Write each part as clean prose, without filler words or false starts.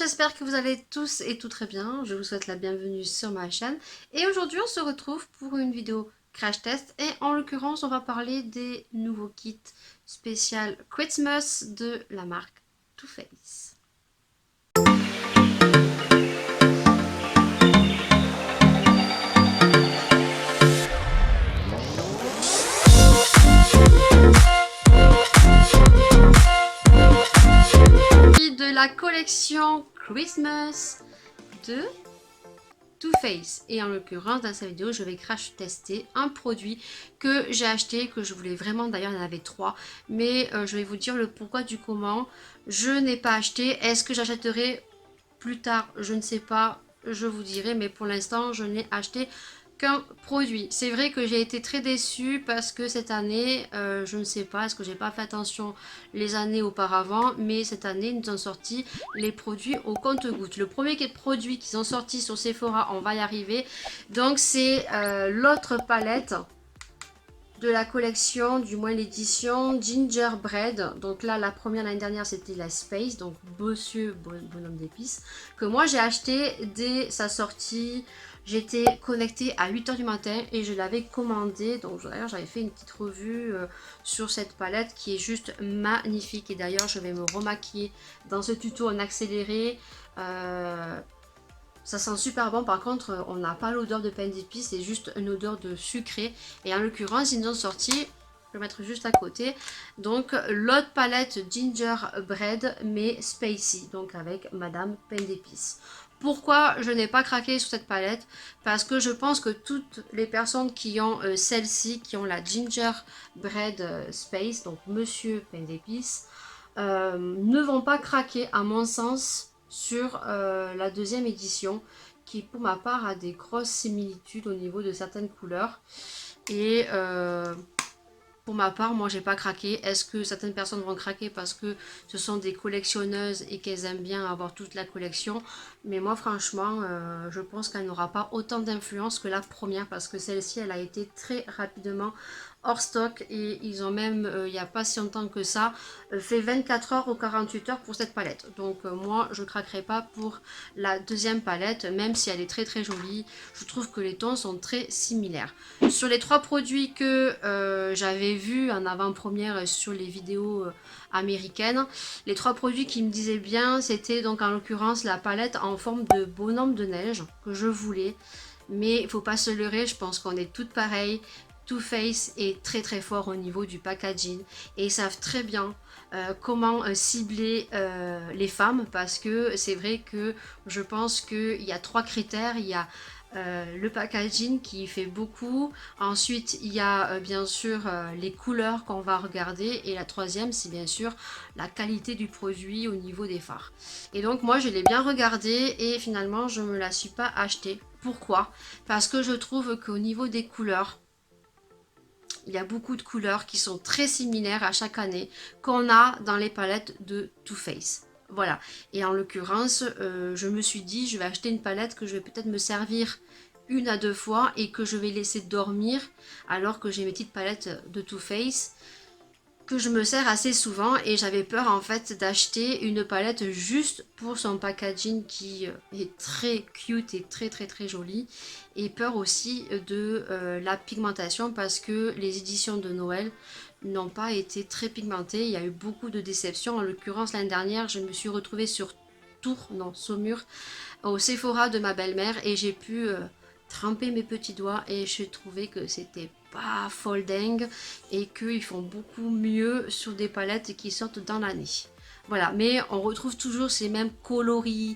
j'espère que vous allez tous et tout très bien. Je vous souhaite la bienvenue sur ma chaîne. Et aujourd'hui, on se retrouve pour une vidéo crash test. Et en l'occurrence, on va parler des nouveaux kits spécial Christmas de la marque Too Faced. De la collection Christmas de Too Faced. Et en l'occurrence, dans cette vidéo, je vais crash tester un produit que j'ai acheté, que je voulais vraiment, d'ailleurs il y en avait 3, mais je vais vous dire le pourquoi du comment. Je n'ai pas acheté. Est-ce que j'achèterai plus tard? Je ne sais pas, je vous dirai, mais pour l'instant, je n'ai acheté qu'un produit. C'est vrai que j'ai été très déçue parce que cette année, je ne sais pas, est-ce que j'ai pas fait attention les années auparavant, mais cette année, ils nous ont sorti les produits au compte-gouttes. Le premier produit qu'ils ont sorti sur Sephora, on va y arriver. Donc c'est l'autre palette de la collection, du moins l'édition Gingerbread. Donc là, la première l'année dernière, c'était la Space, donc Monsieur Bonhomme d'épices, que moi j'ai acheté dès sa sortie. J'étais connectée à 8h du matin et je l'avais commandé. Donc d'ailleurs, j'avais fait une petite revue sur cette palette qui est juste magnifique. Et d'ailleurs, je vais me remaquiller dans ce tuto en accéléré. Ça sent super bon, par contre on n'a pas l'odeur de pain d'épices, c'est juste une odeur de sucré. Et en l'occurrence ils nous ont sorti, je vais mettre juste à côté, donc l'autre palette Gingerbread mais Spicy, donc avec Madame Pain d'épices. Pourquoi je n'ai pas craqué sur cette palette? Parce que je pense que toutes les personnes qui ont celle-ci, qui ont la Gingerbread Space, donc Monsieur Pain d'épices, ne vont pas craquer à mon sens sur la deuxième édition qui pour ma part a des grosses similitudes au niveau de certaines couleurs et pour ma part moi j'ai pas craqué. Est-ce que certaines personnes vont craquer parce que ce sont des collectionneuses et qu'elles aiment bien avoir toute la collection, mais moi franchement je pense qu'elle n'aura pas autant d'influence que la première parce que celle-ci elle a été très rapidement hors stock et ils ont même il n'y a pas si longtemps que ça fait 24 heures ou 48 heures pour cette palette. Donc moi je craquerai pas pour la deuxième palette, même si elle est très très jolie. Je trouve que les tons sont très similaires. Sur les 3 produits que j'avais vus en avant-première sur les vidéos américaines, les 3 produits qui me disaient bien, c'était donc en l'occurrence la palette en forme de bonhomme de neige que je voulais. Mais il faut pas se leurrer, je pense qu'on est toutes pareilles. Too Faced est très très fort au niveau du packaging et ils savent très bien comment cibler les femmes, parce que c'est vrai que je pense qu'il y a 3 critères. Il y a le packaging qui fait beaucoup, ensuite il y a bien sûr les couleurs qu'on va regarder, et la troisième c'est bien sûr la qualité du produit au niveau des fards. Et donc moi je l'ai bien regardé et finalement je ne me la suis pas achetée. Pourquoi? Parce que je trouve qu'au niveau des couleurs, il y a beaucoup de couleurs qui sont très similaires à chaque année qu'on a dans les palettes de Too Faced. Voilà. Et en l'occurrence, je me suis dit, je vais acheter une palette que je vais peut-être me servir 1 à 2 fois et que je vais laisser dormir, alors que j'ai mes petites palettes de Too Faced que je me sers assez souvent, et j'avais peur en fait d'acheter une palette juste pour son packaging qui est très cute et très très très jolie, et peur aussi de la pigmentation parce que les éditions de Noël n'ont pas été très pigmentées. Il y a eu beaucoup de déceptions. En l'occurrence l'année dernière je me suis retrouvée sur Tours, non Saumur, au Sephora de ma belle-mère, et j'ai pu tremper mes petits doigts et j'ai trouvé que c'était pas folle dingue et qu'ils font beaucoup mieux sur des palettes qui sortent dans l'année. Voilà, mais on retrouve toujours ces mêmes coloris.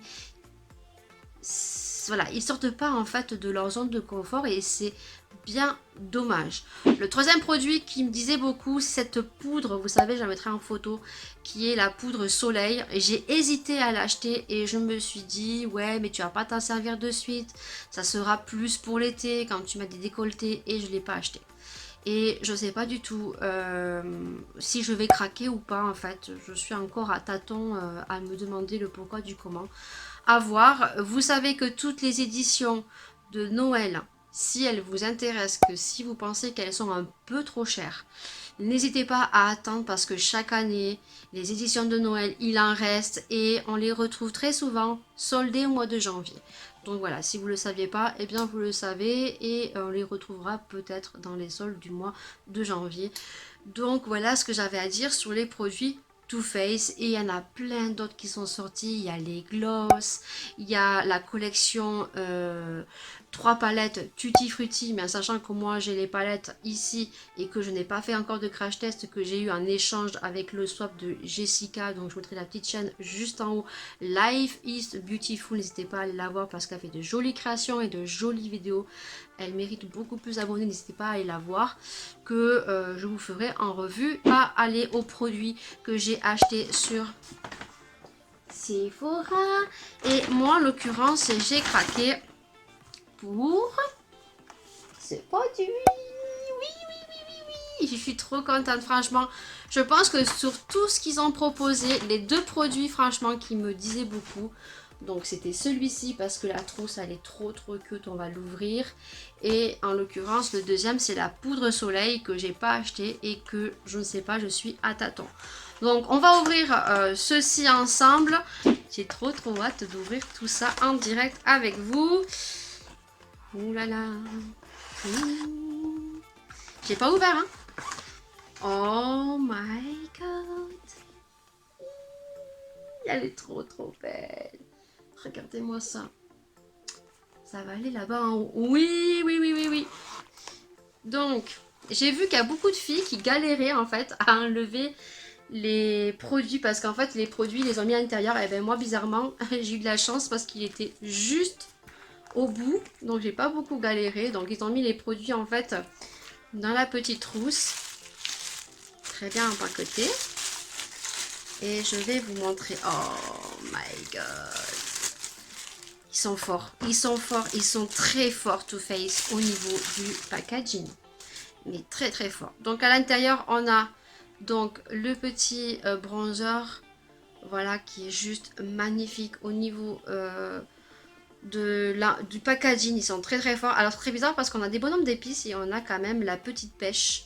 Voilà, ils sortent pas en fait de leur zone de confort et c'est bien dommage. Le troisième produit qui me disait beaucoup, cette poudre, vous savez, je la mettrai en photo, qui est la poudre soleil. J'ai hésité à l'acheter et je me suis dit, ouais, mais tu vas pas t'en servir de suite, ça sera plus pour l'été quand tu mets des décolletés, et je l'ai pas acheté. Et je sais pas du tout si je vais craquer ou pas en fait. Je suis encore à tâtons à me demander le pourquoi du comment. À voir. Vous savez que toutes les éditions de Noël si elles vous intéressent, que si vous pensez qu'elles sont un peu trop chères, n'hésitez pas à attendre parce que chaque année, les éditions de Noël, il en reste et on les retrouve très souvent soldées au mois de janvier. Donc voilà, si vous ne le saviez pas, eh bien vous le savez et on les retrouvera peut-être dans les soldes du mois de janvier. Donc voilà ce que j'avais à dire sur les produits Too Faced, et il y en a plein d'autres qui sont sortis. Il y a les gloss, il y a la collection 3 palettes Tutti Frutti, mais en sachant que moi j'ai les palettes ici et que je n'ai pas fait encore de crash test, que j'ai eu en échange avec le swap de Jessica, donc je vous mettrai la petite chaîne juste en haut. Life is Beautiful, n'hésitez pas à aller la voir parce qu'elle fait de jolies créations et de jolies vidéos. Elle mérite beaucoup plus d'abonnés, n'hésitez pas à aller la voir, que je vous ferai en revue. Pas aller aux produits que j'ai achetés sur Sephora. Et moi, en l'occurrence, j'ai craqué pour ce produit. Oui. Je suis trop contente, franchement. Je pense que sur tout ce qu'ils ont proposé, les 2 produits, franchement, qui me disaient beaucoup. Donc c'était celui-ci parce que la trousse elle est trop cute, on va l'ouvrir. Et en l'occurrence le deuxième c'est la poudre soleil que j'ai pas acheté et que je ne sais pas, je suis à tâtons. Donc on va ouvrir ceci ensemble. J'ai trop hâte d'ouvrir tout ça en direct avec vous. Ouh là là. J'ai pas ouvert hein. Oh my god. Elle est trop belle. Regardez-moi ça. Ça va aller là-bas en haut. Oui. Donc, j'ai vu qu'il y a beaucoup de filles qui galéraient en fait à enlever les produits parce qu'en fait les produits ils les ont mis à l'intérieur. Et ben moi bizarrement j'ai eu de la chance parce qu'il était juste au bout. Donc j'ai pas beaucoup galéré. Donc ils ont mis les produits en fait dans la petite trousse. Très bien empaqueté. Et je vais vous montrer. Oh my god. Ils sont forts, ils sont très forts Too Faced au niveau du packaging. Mais très fort. Donc à l'intérieur, on a donc le petit bronzer, voilà, qui est juste magnifique au niveau du packaging. Ils sont très forts. Alors c'est très bizarre parce qu'on a des bonhommes d'épices et on a quand même la petite pêche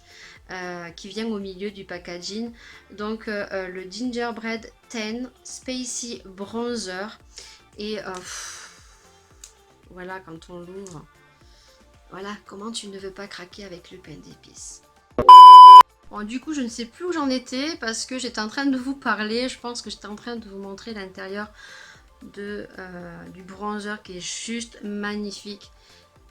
qui vient au milieu du packaging. Donc le Gingerbread 10 Spicy Bronzer. Et voilà, quand on l'ouvre, voilà, comment tu ne veux pas craquer avec le pain d'épices. Bon, du coup, je ne sais plus où j'en étais parce que j'étais en train de vous parler. Je pense que j'étais en train de vous montrer l'intérieur du bronzer qui est juste magnifique.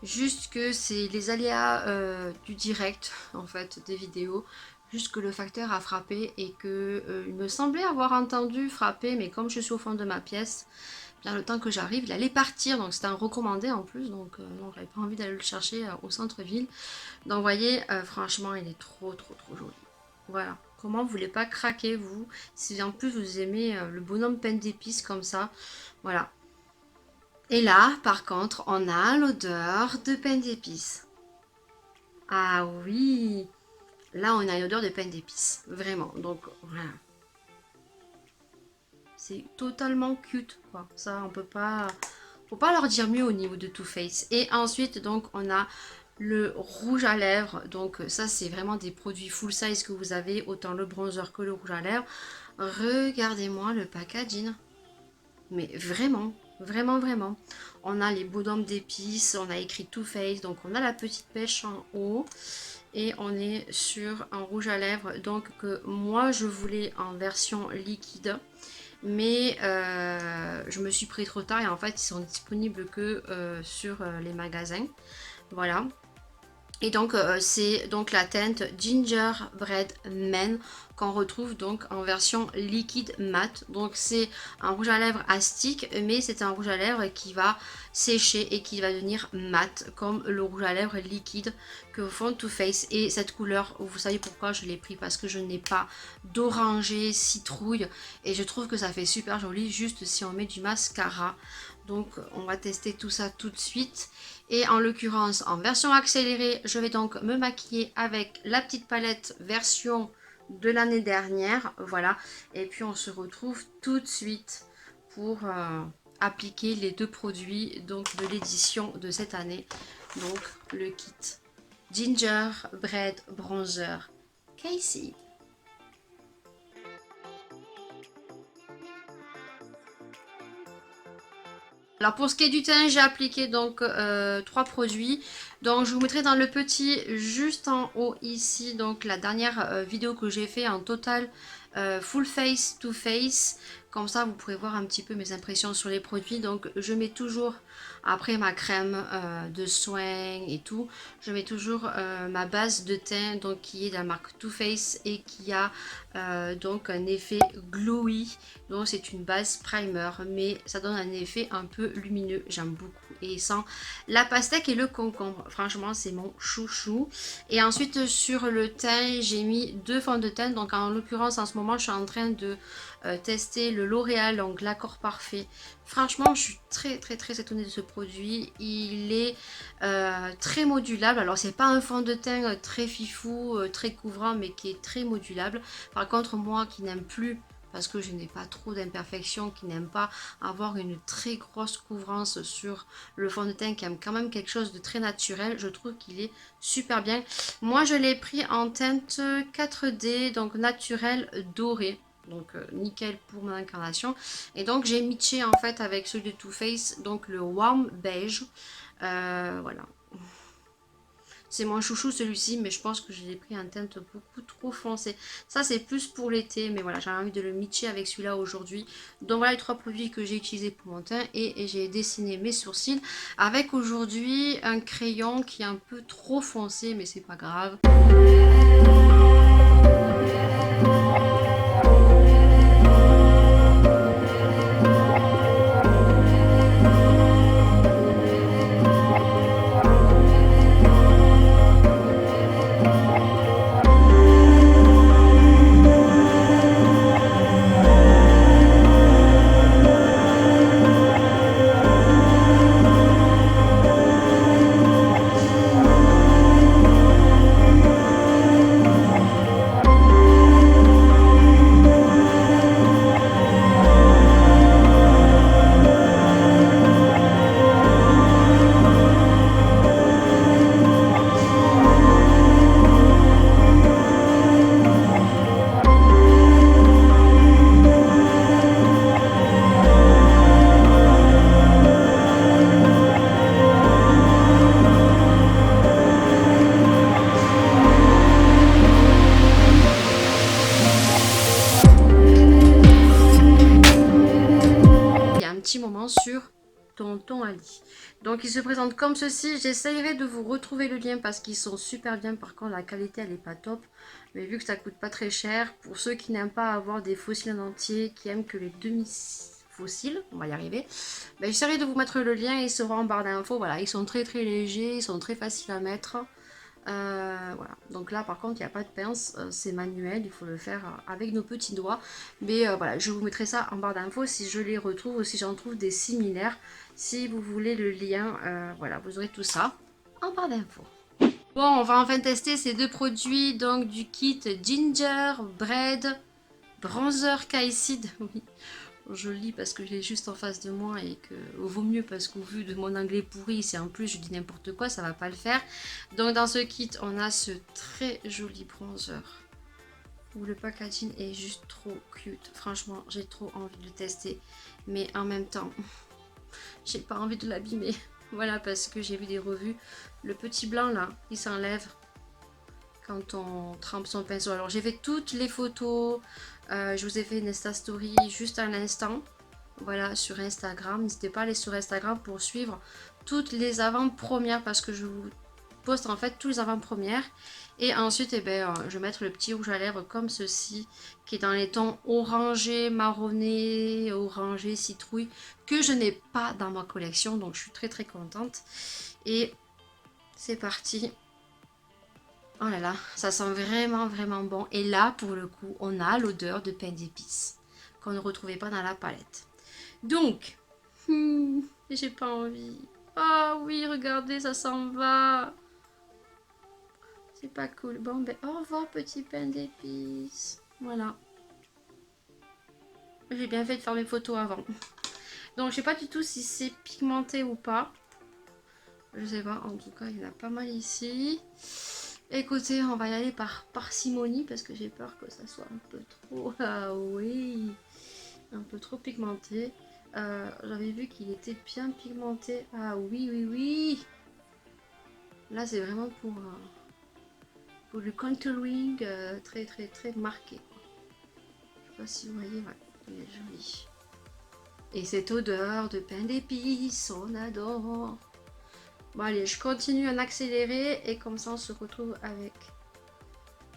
Juste que c'est les aléas du direct, en fait, des vidéos. Juste que le facteur a frappé et que il me semblait avoir entendu frapper, mais comme je suis au fond de ma pièce, bien le temps que j'arrive, il allait partir, donc c'était un recommandé en plus, donc non, j'avais pas envie d'aller le chercher au centre-ville. Donc vous voyez, franchement, il est trop joli. Voilà, comment vous voulez pas craquer vous, si en plus vous aimez le bonhomme pain d'épices comme ça, voilà. Et là, par contre, on a l'odeur de pain d'épices. Ah oui, là on a une odeur de pain d'épices, vraiment, donc voilà. C'est totalement cute, quoi. Ça, on peut pas... Faut pas leur dire mieux au niveau de Too Faced. Et ensuite, donc, on a le rouge à lèvres. Donc, ça, c'est vraiment des produits full size que vous avez. Autant le bronzer que le rouge à lèvres. Regardez-moi le packaging. Mais vraiment, vraiment. On a les bonhommes d'épices. On a écrit Too Faced. Donc, on a la petite pêche en haut. Et on est sur un rouge à lèvres. Donc, que moi, je voulais en version liquide. Mais je me suis pris trop tard et en fait ils sont disponibles que sur les magasins. Voilà. Et donc c'est donc la teinte Gingerbread Man qu'on retrouve donc en version liquide mat. Donc c'est un rouge à lèvres à stick, mais c'est un rouge à lèvres qui va sécher et qui va devenir mat comme le rouge à lèvres liquide que font Too Faced. Et cette couleur, vous savez pourquoi je l'ai pris, parce que je n'ai pas d'oranger citrouille et je trouve que ça fait super joli juste si on met du mascara. Donc on va tester tout ça tout de suite. Et en l'occurrence en version accélérée, je vais donc me maquiller avec la petite palette version de l'année dernière. Voilà. Et puis on se retrouve tout de suite pour appliquer les deux produits donc de l'édition de cette année. Donc le kit Gingerbread Bronzer Casey. Alors pour ce qui est du teint, j'ai appliqué donc 3 produits. Donc je vous mettrai dans le petit juste en haut ici donc la dernière vidéo que j'ai fait en total full face to face. Comme ça vous pourrez voir un petit peu mes impressions sur les produits. Donc je mets toujours après ma crème de soin et tout, je mets toujours ma base de teint donc qui est de la marque Too Faced et qui a donc un effet glowy. Donc c'est une base primer mais ça donne un effet un peu lumineux, j'aime beaucoup. Et sans la pastèque et le concombre, franchement c'est mon chouchou. Et ensuite sur le teint j'ai mis 2 fonds de teint. Donc en l'occurrence en ce moment je suis en train de tester le L'Oréal, donc l'accord parfait. Franchement je suis très étonnée de ce produit. Il est très modulable. Alors c'est pas un fond de teint très fifou, très couvrant, mais qui est très modulable. Par contre moi qui n'aime plus, parce que je n'ai pas trop d'imperfections, qui n'aime pas avoir une très grosse couvrance sur le fond de teint, qui aime quand même quelque chose de très naturel, je trouve qu'il est super bien. Moi je l'ai pris en teinte 4D, donc naturel doré. Donc nickel pour mon incarnation. Et donc j'ai mitché en fait avec celui de Too Faced, donc le warm beige. Voilà. C'est mon chouchou celui-ci, mais je pense que je l'ai pris en teinte beaucoup trop foncée. Ça c'est plus pour l'été, mais voilà, j'ai envie de le mitcher avec celui-là aujourd'hui. Donc voilà les 3 produits que j'ai utilisés pour mon teint. Et j'ai dessiné mes sourcils avec aujourd'hui un crayon qui est un peu trop foncé, mais c'est pas grave. Moment sur Tonton Ali. Donc il se présente comme ceci. J'essayerai de vous retrouver le lien parce qu'ils sont super bien. Par contre la qualité elle est pas top, mais vu que ça coûte pas très cher, pour ceux qui n'aiment pas avoir des fossiles en entier, qui aiment que les demi fossiles, on va y arriver, ben, j'essaierai de vous mettre le lien. Ils seront en barre d'infos. Voilà, ils sont très légers, ils sont très faciles à mettre. Voilà, donc là par contre il n'y a pas de pince, c'est manuel, il faut le faire avec nos petits doigts. Mais voilà, je vous mettrai ça en barre d'infos si je les retrouve ou si j'en trouve des similaires. Si vous voulez le lien, voilà, vous aurez tout ça en barre d'infos. Bon, on va enfin tester ces 2 produits, donc du kit Gingerbread Bronzer Casey. Oui, je lis parce que je l'ai juste en face de moi et que vaut mieux parce qu'au vu de mon anglais pourri, si en plus je dis n'importe quoi, ça va pas le faire. Donc dans ce kit, on a ce très joli bronzer où le packaging est juste trop cute. Franchement, j'ai trop envie de le tester, mais en même temps, j'ai pas envie de l'abîmer. Voilà, parce que j'ai vu des revues, le petit blanc là, il s'enlève quand on trempe son pinceau. Alors j'ai fait toutes les photos, je vous ai fait une Insta Story juste à l'instant, voilà, sur Instagram. N'hésitez pas à aller sur Instagram pour suivre toutes les avant-premières parce que je vous poste en fait tous les avant-premières. Et ensuite je vais mettre le petit rouge à lèvres comme ceci, qui est dans les tons orangé, marronné, orangé, citrouille, que je n'ai pas dans ma collection, donc je suis très contente. Et c'est parti. Oh là là, ça sent vraiment bon. Et là, pour le coup, on a l'odeur de pain d'épices qu'on ne retrouvait pas dans la palette. Donc, j'ai pas envie. Ah oui, regardez, ça s'en va. C'est pas cool. Bon, ben, au revoir, petit pain d'épices. Voilà. J'ai bien fait de faire mes photos avant. Donc je sais pas du tout si c'est pigmenté ou pas. Je sais pas, en tout cas il y en a pas mal ici. Écoutez, on va y aller par parcimonie parce que j'ai peur que ça soit un peu trop... Ah oui, un peu trop pigmenté. J'avais vu qu'il était bien pigmenté. Ah oui, oui, oui. Là c'est vraiment pour le contouring très très très marqué. Je sais pas si vous voyez, ouais, il est joli. Et cette odeur de pain d'épices, on adore. Bon allez, je continue en accéléré et comme ça on se retrouve avec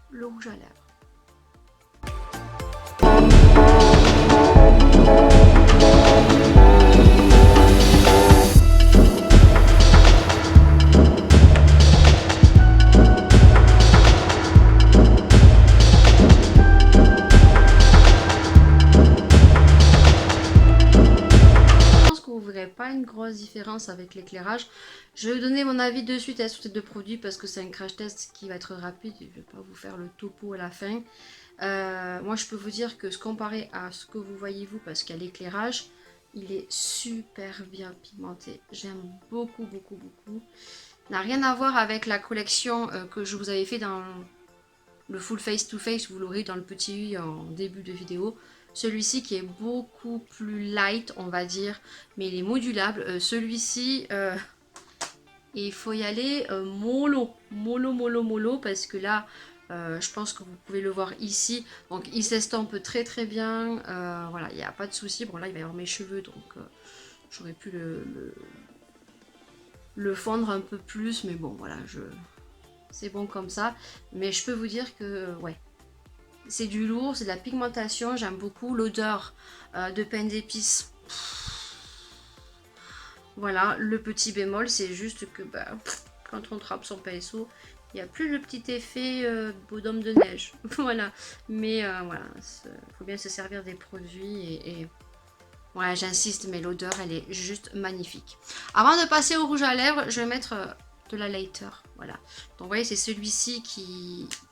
le rouge à lèvres. Pas une grosse différence avec l'éclairage. Je vais donner mon avis de suite sur ces deux produits parce que c'est un crash test qui va être rapide et je vais pas vous faire le topo à la fin. Moi je peux vous dire que comparé à ce que vous voyez vous, parce qu'à l'éclairage il est super bien pigmenté, j'aime beaucoup beaucoup beaucoup. N'a rien à voir avec la collection que je vous avais fait dans le full face to face, vous l'aurez dans le petit i en début de vidéo. Celui-ci qui est beaucoup plus light, on va dire, mais il est modulable. Celui-ci, il faut y aller mollo, parce que là, je pense que vous pouvez le voir ici. Donc, il s'estompe très très bien. Voilà, il n'y a pas de souci. Bon, là, il va y avoir mes cheveux, donc j'aurais pu le fondre un peu plus, mais bon, voilà, c'est bon comme ça. Mais je peux vous dire que, ouais. C'est du lourd, c'est de la pigmentation, j'aime beaucoup l'odeur de pain d'épices. Voilà, le petit bémol, c'est juste que quand on trappe son pinceau, il n'y a plus le petit effet bonhomme de neige. Voilà, mais voilà, il faut bien se servir des produits et voilà, j'insiste, mais l'odeur, elle est juste magnifique. Avant de passer au rouge à lèvres, je vais mettre de la lighter, voilà. Donc vous voyez, c'est celui-ci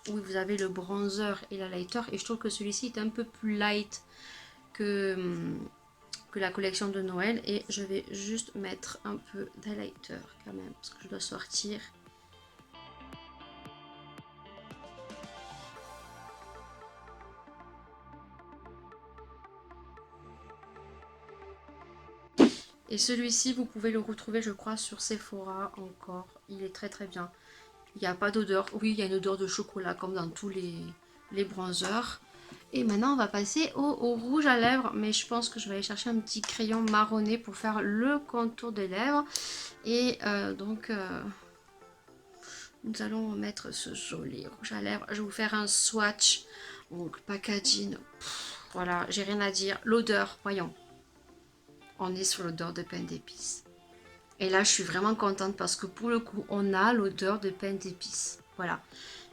où vous avez le bronzer et la lighter, et je trouve que celui-ci est un peu plus light que la collection de Noël, et je vais juste mettre un peu d'highlighter quand même, parce que je dois sortir. Et celui-ci, vous pouvez le retrouver, je crois, sur Sephora encore. Il est très très bien. Il n'y a pas d'odeur. Oui, il y a une odeur de chocolat comme dans tous les bronzers. Et maintenant, on va passer au rouge à lèvres. Mais je pense que je vais aller chercher un petit crayon marronné pour faire le contour des lèvres. Et donc, nous allons mettre ce joli rouge à lèvres. Je vais vous faire un swatch. Donc, packaging. Voilà, j'ai rien à dire. L'odeur, voyons. On est sur l'odeur de pain d'épices. Et là, je suis vraiment contente parce que pour le coup, on a l'odeur de pain d'épices. Voilà.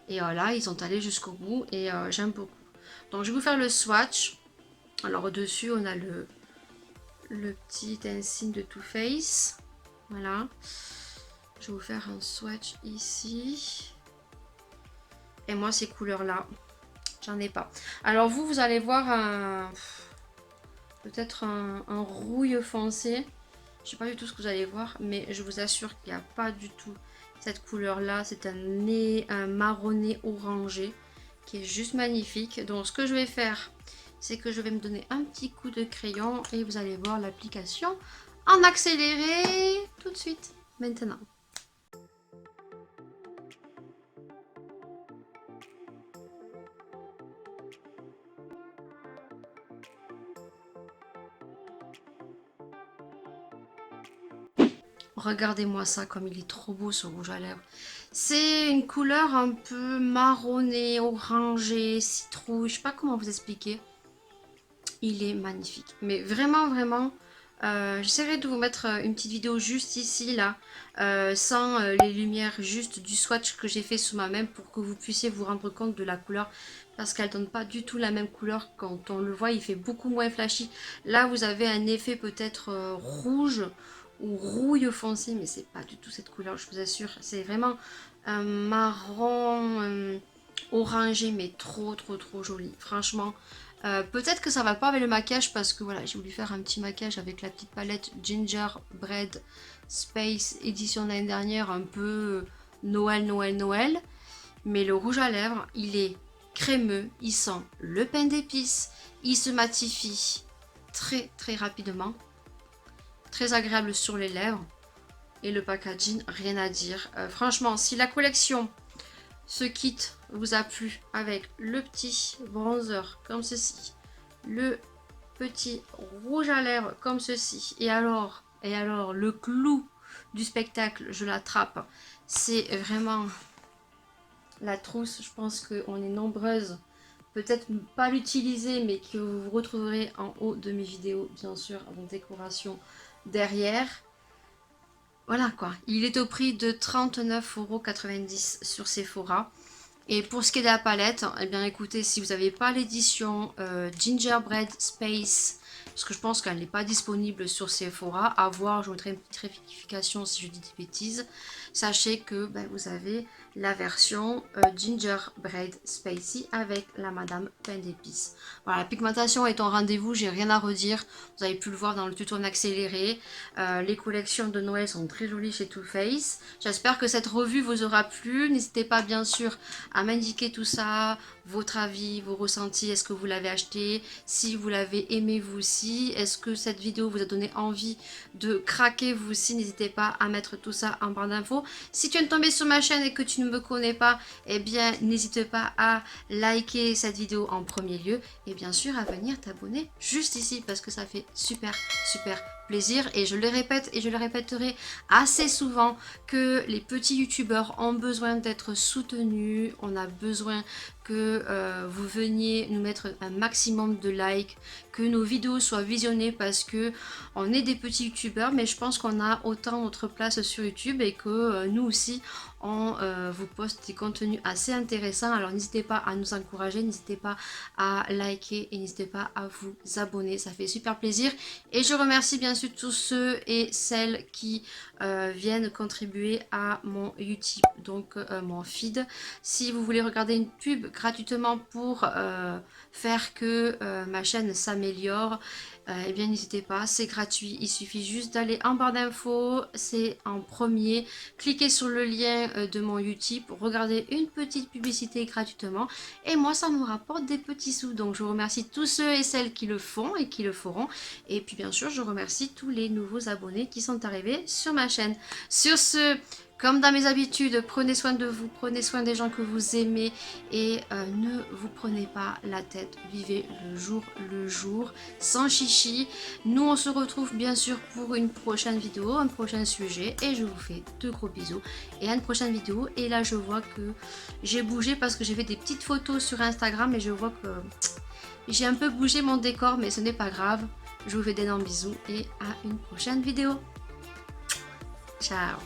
Et là, ils sont allés jusqu'au bout et j'aime beaucoup. Donc, je vais vous faire le swatch. Alors, au-dessus, on a le petit insigne de Too Faced. Voilà. Je vais vous faire un swatch ici. Et moi, ces couleurs-là, j'en ai pas. Alors, vous allez voir peut-être un rouille foncé. Je sais pas du tout ce que vous allez voir, mais je vous assure qu'il n'y a pas du tout cette couleur là. C'est un marronné orangé qui est juste magnifique. Donc ce que je vais faire, c'est que je vais me donner un petit coup de crayon et vous allez voir l'application en accéléré tout de suite, maintenant. Regardez-moi ça, comme il est trop beau ce rouge à lèvres. C'est une couleur un peu marronnée, orangée, citrouille. Je sais pas comment vous expliquer. Il est magnifique. Mais vraiment, vraiment, j'essaierai de vous mettre une petite vidéo juste ici, là, sans les lumières, juste du swatch que j'ai fait sous ma main pour que vous puissiez vous rendre compte de la couleur. Parce qu'elle donne pas du tout la même couleur. Quand on le voit, il fait beaucoup moins flashy. Là, vous avez un effet peut-être rouge ou rouille foncée, mais c'est pas du tout cette couleur, je vous assure. C'est vraiment un marron orangé, mais trop trop trop joli. Franchement, Peut-être que ça va pas avec le maquillage parce que voilà, j'ai voulu faire un petit maquillage avec la petite palette Gingerbread Space édition de l'année dernière, un peu Noël. Mais le rouge à lèvres, il est crémeux, il sent le pain d'épices, il se matifie très rapidement, très agréable sur les lèvres. Et le packaging, rien à dire. Franchement, si la collection, ce kit vous a plu avec le petit bronzer comme ceci, le petit rouge à lèvres comme ceci, et alors le clou du spectacle, je l'attrape, c'est vraiment la trousse. Je pense qu'on est nombreuses, peut-être pas l'utiliser, mais que vous retrouverez en haut de mes vidéos, bien sûr, en décoration derrière. Voilà quoi, il est au prix de 39,90 € sur Sephora. Et pour ce qui est de la palette, eh bien écoutez, si vous n'avez pas l'édition Gingerbread Space, parce que je pense qu'elle n'est pas disponible sur Sephora, à voir, je vous mettrai une petite rectification si je dis des bêtises. Sachez que vous avez la version Gingerbread Spacey avec la Madame Pain d'épices. Voilà, la pigmentation est en rendez-vous, j'ai rien à redire. Vous avez pu le voir dans le tuto en accéléré. Les collections de Noël sont très jolies chez Too Faced. J'espère que cette revue vous aura plu. N'hésitez pas bien sûr à m'indiquer tout ça, votre avis, vos ressentis. Est-ce que vous l'avez acheté? Si vous l'avez aimé vous aussi, est-ce que cette vidéo vous a donné envie de craquer vous aussi? N'hésitez pas à mettre tout ça en barre d'infos. Si tu viens de tomber sur ma chaîne et que tu ne me connais pas, eh bien n'hésite pas à liker cette vidéo en premier lieu et bien sûr à venir t'abonner juste ici parce que ça fait super plaisir. Et je le répète et je le répéterai assez souvent que les petits youtubeurs ont besoin d'être soutenus. On a besoin que vous veniez nous mettre un maximum de likes, que nos vidéos soient visionnées parce que on est des petits youtubeurs, mais je pense qu'on a autant notre place sur YouTube et que nous aussi on vous poste des contenus assez intéressants. Alors n'hésitez pas à nous encourager, n'hésitez pas à liker et n'hésitez pas à vous abonner, ça fait super plaisir. Et je remercie bien sûr tous ceux et celles qui viennent contribuer à mon YouTube, donc mon feed. Si vous voulez regarder une pub gratuitement pour faire que ma chaîne s'améliore, eh bien n'hésitez pas, c'est gratuit, il suffit juste d'aller en barre d'infos, c'est en premier, cliquez sur le lien de mon YouTube, regardez une petite publicité gratuitement et moi ça me rapporte des petits sous. Donc je remercie tous ceux et celles qui le font et qui le feront, et puis bien sûr je remercie tous les nouveaux abonnés qui sont arrivés sur ma chaîne. Sur ce, comme dans mes habitudes, prenez soin de vous, prenez soin des gens que vous aimez et ne vous prenez pas la tête, vivez le jour, sans chichi. Nous on se retrouve bien sûr pour une prochaine vidéo, un prochain sujet et je vous fais de gros bisous et à une prochaine vidéo. Et là je vois que j'ai bougé parce que j'ai fait des petites photos sur Instagram et je vois que j'ai un peu bougé mon décor, mais ce n'est pas grave. Je vous fais d'énormes bisous et à une prochaine vidéo. Ciao.